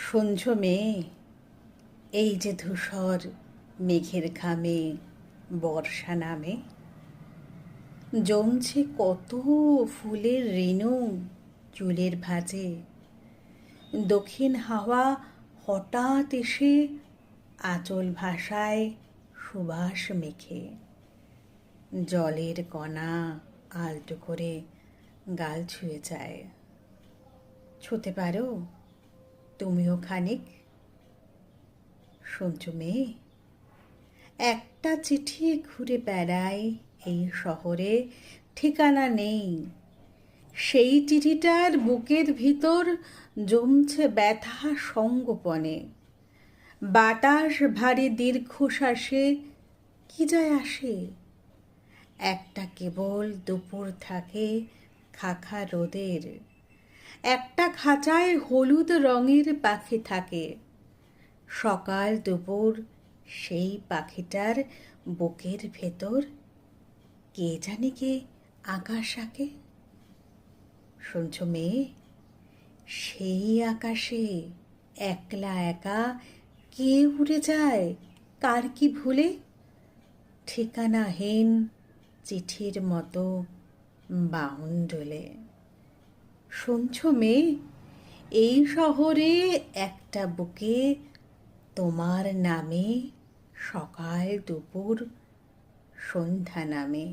সঞ্জ মেয়ে, এই যে ধূসর মেঘের খামে বর্ষা নামে, জমছে কত ফুলের রেণু চুলের ভাঁজে। দক্ষিণ হাওয়া হঠাৎ এসে আঁচল ভাষায় সুবাস মেখে, জলের কণা আলতো করে গাল ছুঁয়ে যায়। ছুঁতে পারো তুমিও খানিক? সঞ্জু মেয়ে, একটা চিঠি ঘুরে বেড়ায় এই শহরে, ঠিকানা নেই। সেই চিঠিটার বুকের ভিতর জমছে ব্যথা সঙ্গোপনে। বাতাস ভারী দীর্ঘশ্বাসে কি যায় আসে? একটা কেবল দুপুর থাকে খাখা রোদের, একটা খাঁচায় হলুদ রঙের পাখি থাকে। সকাল দুপুর সেই পাখিটার বুকের ভেতর কে জানে কে আকাশ আঁকে। শুনছ মেয়ে, সেই আকাশে একলা একা কে উড়ে যায় কার কি ভুলে? ঠিকানাহীন চিঠির মতো বাউন্ডুলে। শুনছ মেয়ে, এই শহরে একটা বুকে তোমার নামে সকাল দুপুর সন্ধ্যা নামে।